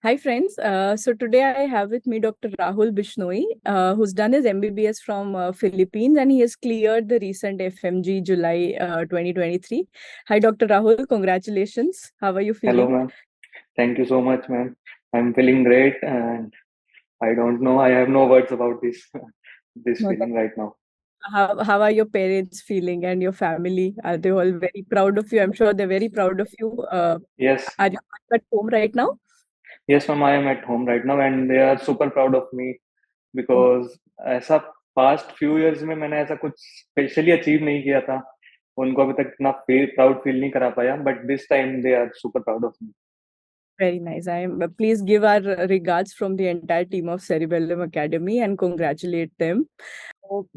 Hi, friends. So today I have with me Dr. Rahul Bishnoi, who's done his MBBS from Philippines, and he has cleared the recent FMG July 2023. Hi, Dr. Rahul. Congratulations. How are you Hello, feeling? ma'am. Thank you so much, ma'am. I'm feeling great, and I don't know. I have no words about this this No, feeling right now. how are your parents feeling and your family? Are they all very proud of you? I'm sure they're very proud of you. Yes, Are you at home right now? yes, ma'am. I am at home right now, and they are super proud of me because ऐसा past few years में मैंने ऐसा कुछ specially achieve नहीं किया था. उनको अभी तक इतना proud feel नहीं करा पाया. But this time they are super proud of me. Very nice. Please give our regards from the entire team of Cerebellum Academy and congratulate them.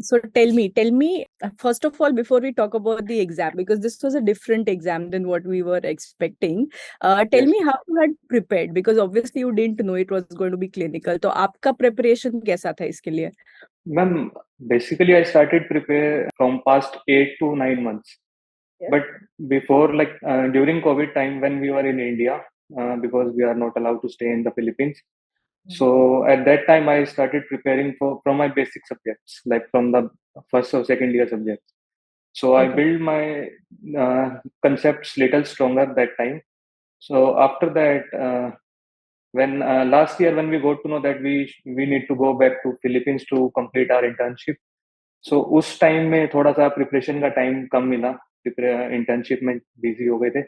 So tell me, first of all, before we talk about the exam, because this was a different exam than what we were expecting, tell Yes, me how you had prepared, because obviously you didn't know it was going to be clinical. तो आपका preparation कैसा था इसके लिए? ma'am. Basically, I started prepare from past 8 to 9 months. Yes. But before, like during COVID time when we were in India, because we are not allowed to stay in the Philippines. So at that time, I started preparing for from my basic subjects, like from the first or second year subjects. So I Okay. built my concepts little stronger that time. So after that, when last year when we got to know that we need to go back to Philippines to complete our internship. सो उस time में थोड़ा सा preparation का time कम मिला. Internship में busy हो गए थे.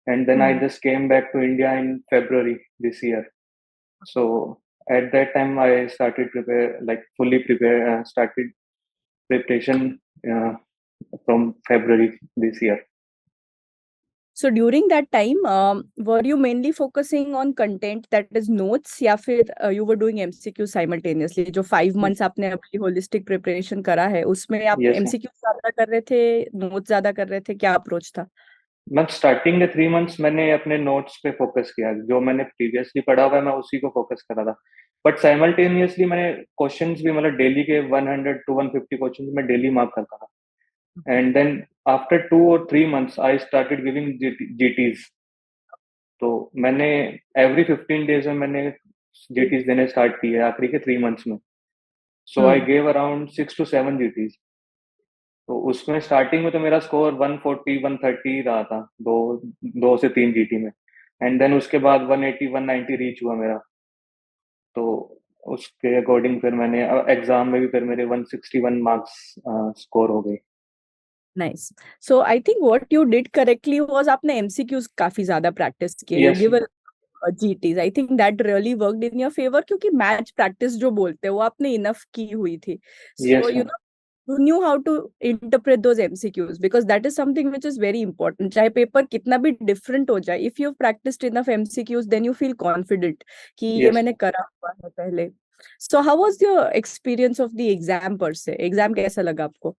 And then I Hmm. Just came back to India in February this year. So at that time I started prepare like fully prepare started preparation uh, from February this year. So during that time, were you mainly focusing on content that is notes या फिर you were doing MCQ simultaneously? जो 5 months आपने अपनी holistic preparation करा है, उसमें आप Yes, MCQ ज्यादा कर रहे थे, notes ज्यादा कर रहे थे, क्या approach था? मैं स्टार्टिंग के 3 मंथ्स मैंने अपने नोट्स पे फोकस किया. जो मैंने प्रीवियसली पढ़ा हुआ है मैं उसी को फोकस करा था. बट साइमल्टेनियसली मैंने क्वेश्चंस भी मतलब डेली के 100 to 150 क्वेश्चंस मैं डेली मार्क करता था. And then after 2 or 3 months, I started giving GTs. तो मैंने every 15 days में मैंने GTs देने स्टार्ट किए आखिरी के 3 मंथ्स में. So I hmm. Gave around 6 to 7 GTs. तो उसमें स्टार्टिंग में तो मेरा स्कोर 140 130 रहा था. दो 2 से 3 GT में. एंड देन उसके बाद 180 190 रीच हुआ मेरा. तो उसके अकॉर्डिंग फिर मैंने एग्जाम में भी फिर मेरे 161 मार्क्स स्कोर हो गए. Nice. So I think what you did correctly was आपने MCQs काफी ज्यादा practice किए. You yes, give a GTs. I think that really worked in your favor क्योंकि match practice जो बोलते हैं वो आपने enough की हुई थी. So yes you know you knew how to interpret those MCQs because that is something which is very important. चाहे पेपर कितना भी different हो जाए, if you've practiced enough MCQs, then you feel confident कि ये यस. मैंने करा हुआ है पहले. So how was your experience of the exam per se? Exam कैसा लगा आपको?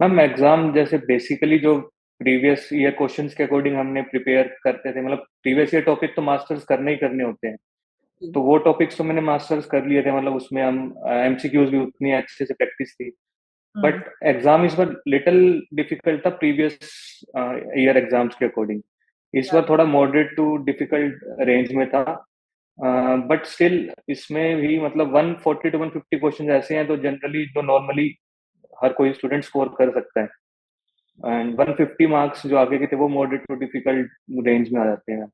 मैम एग्जाम जैसे बेसिकली जो प्रीवियस ईयर क्वेश्चंस के अकॉर्डिंग हमने प्रिपेयर करते थे. मतलब प्रीवियस ईयर टॉपिक तो मास्टर्स करने ही करने होते हैं. तो वो टॉपिक्स तो मैंने मास्टर्स कर लिए थे. मतलब उसमें हम एमसीक्यूज भी उतनी अच्छे से प्रैक्टिस थी. हम्म. बट एग्जाम इस बार लिटिल डिफिकल्ट था प्रीवियस ईयर एग्जाम्स के अकॉर्डिंग. इस बार थोड़ा मॉडरेट टू डिफिकल्ट रेंज में था. बट स्टिल इसमें भी मतलब 140 to 150 क्वेश्चन ऐसे हैं तो जनरली जो नॉर्मली हर कोई स्टूडेंट स्कोर कर सकता है. एंड 150 मार्क्स जो आगे के थे वो मॉडरेट टू डिफिकल्ट रेंज में आ जाते हैं.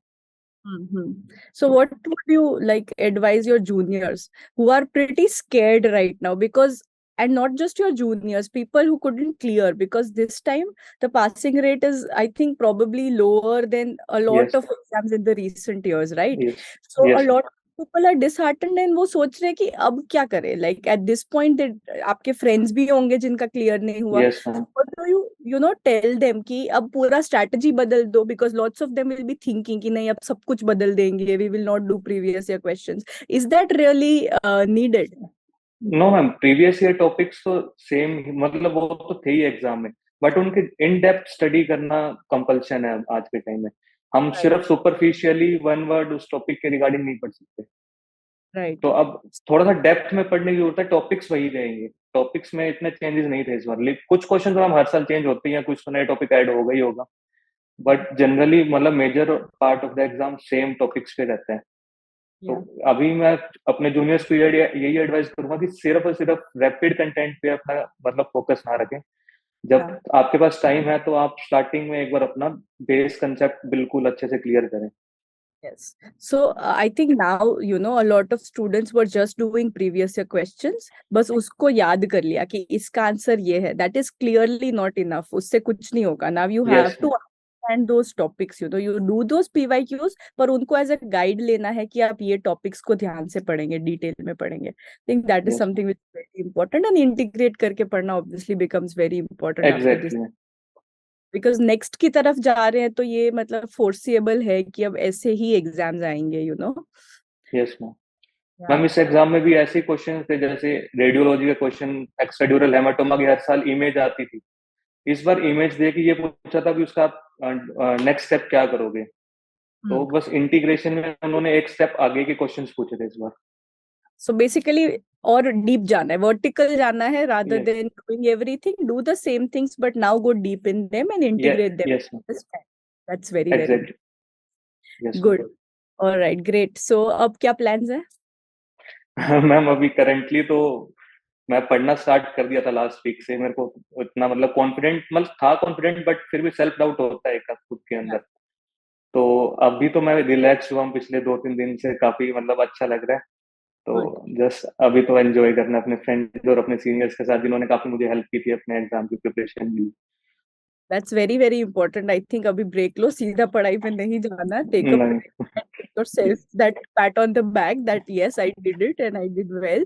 Mm-hmm. So what would you like advise your juniors who are pretty scared right now because and not just your juniors, people who couldn't clear because this time the passing rate is I think probably lower than a lot yes, of exams in the recent years, right? Yes, So a yes, lot of people are disheartened and वो सोच रहे हैं कि अब क्या करें like at this point आपके friends भी होंगे जिनका clear नहीं हुआ. Yes ma'am. What do you know tell them कि अब पूरा strategy बदल दो because lots of them will be thinking कि नहीं अब सब कुछ बदल देंगे, we will not do previous year questions. Is that really needed? No ma'am, previous year topics तो सेम मतलब वो तो थे ही एग्जाम में. बट उनके इन डेप्थ स्टडी करना कंपल्शन है आज के टाइम में. हम Right, सिर्फ सुपरफिशियली वन वर्ड उस टॉपिक के रिगार्डिंग नहीं पढ़ सकते. right. तो अब थोड़ा सा डेप्थ में पढ़ने की जरूरत है. टॉपिक्स वही रहेंगे. टॉपिक्स में इतने चेंजेस नहीं थे इस बार. कुछ क्वेश्चन तो हम हर साल चेंज होते हैं. कुछ तो नए टॉपिक ऐड होगा ही होगा. बट जनरली मतलब major part of the exam same topics पे रहता है. तो Yeah. अभी मैं अपने जूनियर्स को यही एडवाइस करूंगा कि सिर्फ और सिर्फ रैपिड कंटेंट पे अपना मतलब फोकस ना रखें। जब Yeah. आपके पास टाइम है तो आप स्टार्टिंग में एक बार अपना बेस कंसेप्ट बिल्कुल अच्छे से क्लियर करें। Yes. So I think now, a lot of students were just doing previous year questions. बस उसको याद कर लिया कि इसका आंसर ये है. That is clearly not enough. उससे कुछ नहीं होगा. Now you have yes to understand those topics. You do those PYQs, पर उनको as a guide लेना है कि आप ये topics को ध्यान से पढ़ेंगे, डिटेल में पढ़ेंगे. I think that is yes something which is very important, and integrate करके पढ़ना obviously becomes very important after this. Exactly. Because next की तरफ जा रहे हैं तो ये मतलब फोर्सिएबल है कि अब ऐसे ही एग्जाम्स आएंगे यस मैम। या मैम इस एग्जाम में भी ऐसे क्वेश्चन थे जैसे रेडियोलॉजी का क्वेश्चन, एक्स्ट्राड्यूरल हेमाटोमा की हर साल इमेज आती थी। इस बार इमेज दे के ये पूछा था कि उसका आप नेक्स्ट स्टेप क्या करोगे। तो बस इंटीग्रेशन में उन्होंने एक स्टेप आगे के क्वेश्चंस पूछे थे इस बार। सो बेसिकली और डीप जाना है, वर्टिकल जाना है rather yes than doing everything, do the same things but now go deep in them and integrate them. Yes ma'am. That's very very exactly. Yes good. Alright, great. So अब क्या plans है? Ma'am. Ma'am अभी currently तो मैं पढ़ना start कर दिया था लास्ट वीक से। मेरे को इतना मतलब कॉन्फिडेंट मतलब था कॉन्फिडेंट, बट फिर भी सेल्फ डाउट होता है एक खुद के अंदर। तो अभी तो मैं रिलैक्स हुआ हूँ पिछले 2-3 दिन से, काफी मतलब अच्छा लग रहा है। गुड। तो जस्ट अभी तो एंजॉय करना अपने फ्रेंड्स और अपने सीनियर्स के साथ जिन्होंने काफी मुझे हेल्प की थी अपने एग्जाम की प्रिपरेशन में। That's very very important. I think अभी ब्रेक लो, सीधा पढ़ाई पे नहीं जाना। टेक अ नहीं। yourself that pat on the back that yes, I did it and I did well.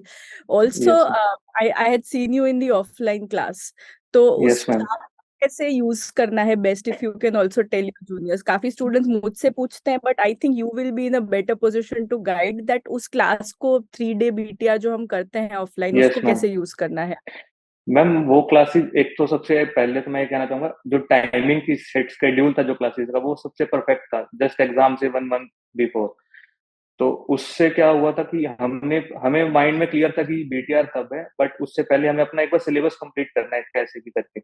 Also, yes I had seen you in the offline class. तो उस yes ma'am. class को कैसे यूज करना है best, if you can also tell your juniors. काफी students मुझसे पूछते हैं, but I think you will be in a better position to guide that उस क्लास को 3 डे बीटीआर जो हम करते हैं ऑफलाइन, यस उसको मैम। कैसे यूज करना है। मैम वो क्लासेस, एक तो सबसे पहले तो मैं ये कहना चाहूंगा, जो टाइमिंग की सेट शेड्यूल था जो क्लासेस का वो सबसे परफेक्ट था, जस्ट एग्जाम से 1 मंथ बिफोर। तो उससे क्या हुआ था कि हमें माइंड में क्लियर था कि बीटीआर तब है, बट उससे पहले हमें अपना एक बार सिलेबस कंप्लीट करना है कैसे भी करके,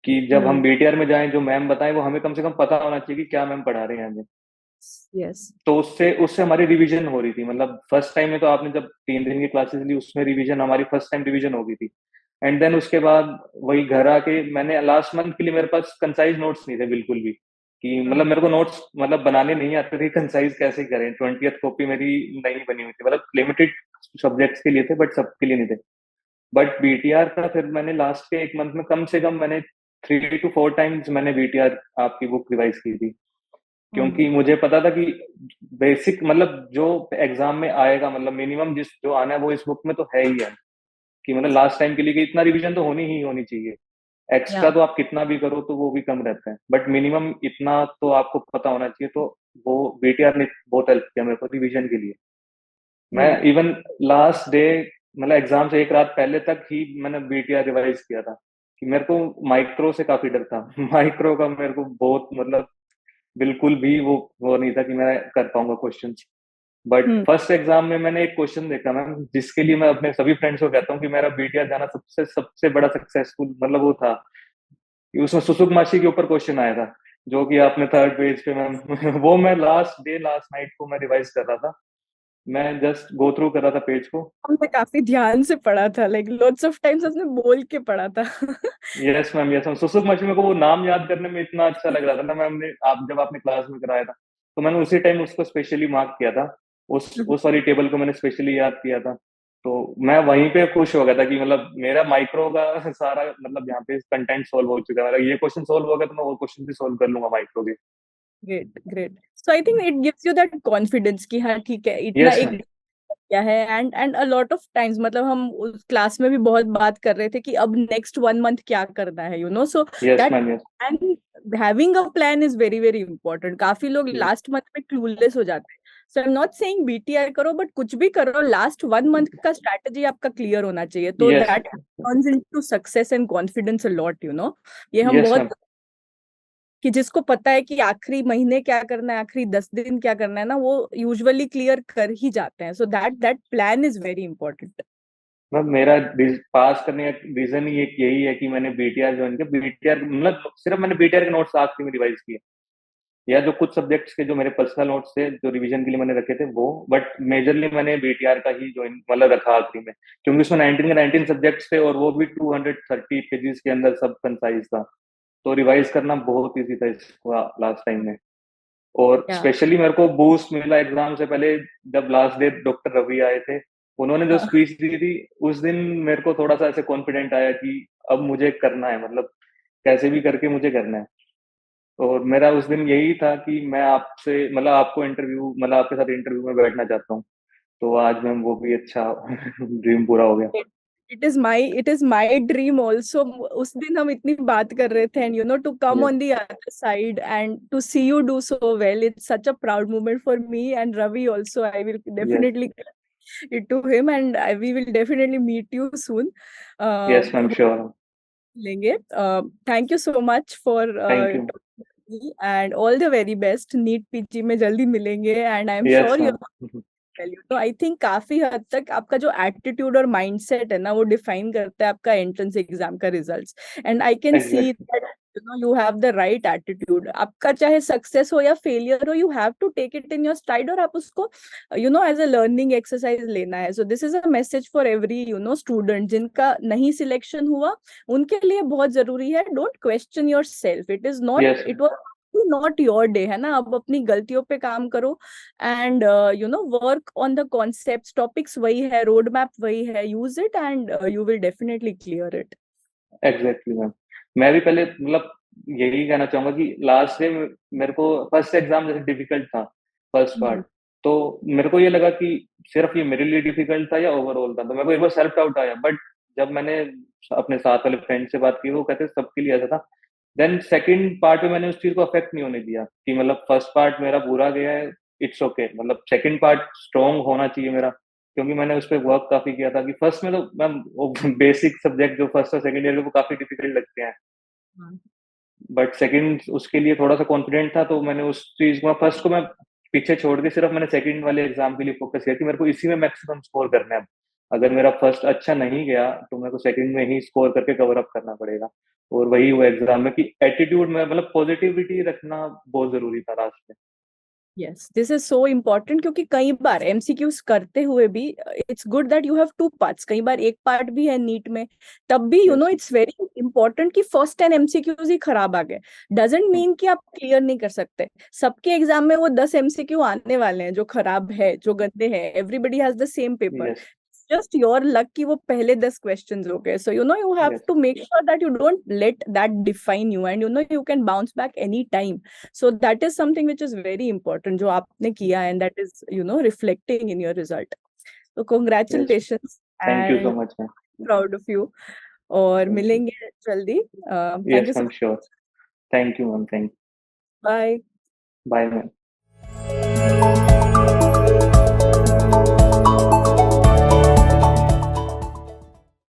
कि जब हम बीटीआर में जाएं जो मैम बताएं वो हमें कम से कम पता होना चाहिए कि क्या मैम पढ़ा रहे हैं हमें। यस। तो उससे उससे हमारी रिवीजन हो रही थी। मतलब फर्स्ट टाइम में तो आपने जब 3 दिन की क्लासेस ली उसमें रिवीजन, हमारी फर्स्ट टाइम रिवीजन हो गई थी। एंड देन उसके बाद वही घर आके मैंने लास्ट मंथ के लिए मेरे पास कंसाइज नोट्स नहीं थे बिल्कुल भी, कि मतलब मेरे को नोट्स मतलब बनाने नहीं आते थे, कंसाइज कैसे करें। 20th कॉपी मेरी नहीं बनी हुई थी, मतलब लिमिटेड सब्जेक्ट्स के लिए थे बट सबके लिए नहीं थे। बट बीटीआर का फिर मैंने लास्ट के 1 मंथ में कम से कम मैंने 3 to 4 टाइम्स मैंने बीटीआर आपकी बुक रिवाइज की थी, क्योंकि मुझे पता था कि बेसिक मतलब जो एग्जाम में आएगा, मतलब मिनिमम जिस जो आना है वो इस बुक में तो है ही है, कि मतलब लास्ट टाइम के लिए कि इतना रिवीजन तो होनी ही होनी चाहिए। या एक्स्ट्रा तो आप कितना भी करो तो वो भी कम रहता है, बट मिनिमम इतना तो आपको पता होना चाहिए। तो वो बीटीआर ने बहुत हेल्प किया मेरे को रिवीजन के लिए। मैं ग्रेट। इवन लास्ट डे मतलब एग्जाम से एक रात पहले तक ही मैंने बीटीआर रिवाइज किया था, कि मेरे को माइक्रो से काफी डर था। माइक्रो का मेरे को बहुत मतलब बिल्कुल भी वो नहीं था कि मैं कर पाऊंगा क्वेश्चन। बट फर्स्ट एग्जाम में मैंने एक क्वेश्चन देखा मैम, जिसके लिए मैं अपने सभी फ्रेंड्स को कहता हूँ कि मेरा बीटीआर जाना सबसे सबसे बड़ा सक्सेसफुल मतलब वो था, कि उसमें सुसुक के ऊपर क्वेश्चन आया था, जो कि आपने 3rd पेज पे मैम वो मैं लास्ट नाइट को मैं रिवाइज कर रहा था। मैं जस्ट गो थ्रू कर रहा था पेज को। हमने काफी ध्यान से पढ़ा था, लाइक लॉट्स ऑफ टाइम्स हमने बोल के पढ़ा था। Yes ma'am yes ma'am. सुसुक मेरे को वो नाम याद करने में इतना अच्छा लग रहा था ना मैम ने, आप जब आपने क्लास में कराया था तो मैंने उसी टाइम उसको स्पेशली मार्क किया था। उस वाली टेबल को मैंने स्पेशली याद किया था। तो मैं वहीं पे खुश हो गया था कि मतलब मेरा माइक्रो का सारा मतलब यहाँ पे कंटेंट सोल्व हो चुका है। मतलब ये क्वेश्चन सोल्व हो गया तो मैं वो क्वेश्चन भी सोल्व कर लूंगा माइक्रो के। Great great. So I think it gives you that confidence कि हाँ ठीक है, इतना यस एक मैम क्या है। And a lot of times मतलब हम उस क्लास में भी बहुत बात कर रहे थे कि अब नेक्स्ट 1 मंथ क्या करना है, so yes that ma'am yes and having a plan is very very important. काफी लोग यस लास्ट मंथ में क्लूलेस हो जाते हैं। So I am not saying BTR करो, बट कुछ भी करो, लास्ट 1 मंथ का स्ट्रैटेजी आपका क्लियर होना चाहिए, तो yes that turns into success and confidence a lot. ये हम यस बहुत मैम। कि जिसको पता है कि आखिरी महीने क्या करना है, आखिरी 10 दिन क्या करना है ना, वो यूजुअली क्लियर कर ही जाते हैं। So that plan is very important. Ma'am मेरा पास करने का रीजन ही एक यही है कि मैंने बीटीआर ज्वाइन किया। बीटीआर मतलब सिर्फ मैंने बीटीआर के नोट्स आखिरी में रिवाइज किए। या जो कुछ सब्जेक्ट्स के जो मेरे पर्सनल नोट्स थे जो रिवीजन के लिए मैंने रखे थे वो, बट मेजरली मैंने बीटीआर का ही ज्वाइन मतलब रखा आखिरी में, क्योंकि उसमें 19 के 19 सब्जेक्ट्स थे और वो भी 230 पेजेस के अंदर सब कंसाइज था, तो रिवाइज करना बहुत ईजी था इसको लास्ट टाइम में। और Yeah. स्पेशली मेरे को बूस्ट मिला एग्जाम से पहले, जब लास्ट डे डॉक्टर रवि आए थे, उन्होंने जो हाँ. स्पीच दी थी उस दिन मेरे को थोड़ा सा ऐसे कॉन्फिडेंट आया कि अब मुझे करना है, मतलब कैसे भी करके मुझे करना है। और मेरा उस दिन यही था कि मैं आपसे मतलब आपको इंटरव्यू मतलब आपके साथ इंटरव्यू में बैठना चाहता हूँ, तो आज मैम वो भी अच्छा ड्रीम पूरा हो गया। It is my dream also. उस दिन हम इतनी बात कर रहे थे, and to come yes on the other side and to see you do so well, it's such a proud moment for me and Ravi also. I will yes definitely give it to him, and we will definitely meet you soon. Yes ma'am sure. लेंगे. Thank you so much for thank you. talking to me, and all the very best. NEET PG में जल्दी मिलेंगे, and I'm yes sure ma'am. Value. तो I think काफी हद तक आपका जो एटीट्यूड और माइंडसेट है ना, वो डिफाइन करता है आपका एंट्रेंस एग्जाम का results. And I can see exactly. That you have the right attitude. आपका चाहे सक्सेस हो या फेलियर हो, you have to take it in your stride, और आप उसको एज अ लर्निंग एक्सरसाइज लेना है. So this is a message for every student जिनका नहीं सिलेक्शन हुआ. उनके लिए बहुत जरूरी है, don't question your self. Yes it was not your day, है ना. अब अपनी गलतियों पे काम करो, and work on the concepts. Topics वही है, road map वही है. Use it and you will definitely clear it. Exactly ma'am. मैं भी पहले मतलब यही कहना चाहूंगा कि लास्ट से मेरे को फर्स्ट एग्जाम जैसे डिफिकल्ट था, फर्स्ट पार्ट, तो मेरे को ये लगा कि सिर्फ ये मेरे लिए डिफिकल्ट था या ओवरऑल था, तो मेरे को एक बार सेल्फ डाउट आया, बट जब मैंने अपने साथ वाले फ्रेंड से बात की वो कहते सबके लिए ऐसा था। देन सेकंड पार्ट में मैंने उस चीज को अफेक्ट नहीं होने दिया कि मतलब फर्स्ट पार्ट मेरा पूरा गया है, इट्स ओके मतलब सेकंड पार्ट स्ट्रॉन्ग होना चाहिए मेरा, क्योंकि मैंने उस पर वर्क काफी किया था कि फर्स्ट में तो मैम वो बेसिक सब्जेक्ट जो फर्स्ट और सेकंड ईयर के वो काफी डिफिकल्ट लगते हैं, हाँ. बट सेकंड उसके लिए थोड़ा सा कॉन्फिडेंट था, तो मैंने उस चीज को फर्स्ट को मैं पीछे छोड़ के सिर्फ मैंने सेकंड वाले एग्जाम के लिए फोकस किया कि मेरे को इसी में मैक्सिमम स्कोर करना है। अगर मेरा फर्स्ट अच्छा नहीं गया तो मेरे को सेकंड में ही स्कोर करके कवर अप करना पड़ेगा। और वही हुआ एग्जाम में कि एटीट्यूड में मतलब पॉजिटिविटी रखना बहुत जरूरी था लास्ट में। Yes, this is so important, क्योंकि कई बार एमसीक्यूज करते हुए भी it's good that you have two parts. कई बार एक पार्ट भी है नीट में, तब भी यस इट्स वेरी इंपॉर्टेंट कि फर्स्ट 10 एमसीक्यूज ही खराब आ गए. डजेंट मीन कि आप क्लियर नहीं कर सकते. सबके एग्जाम में वो 10 एमसीक्यू आने वाले हैं जो खराब है, जो गंदे हैं. Everybody has the same paper. Yes Just your luck कि वो पहले 10 questions हो गए. So you have yes to make sure that you don't let that define you, and you can bounce back any time. So that is something which is very important जो आपने किया, and that is reflecting in your result. So yes congratulations thank you so and much ma'am. proud of you. और thank you. मिलेंगे जल्दी. Thank yes you so ma'am much. Sure. Thank you ma'am. Thank Bye. Bye ma'am.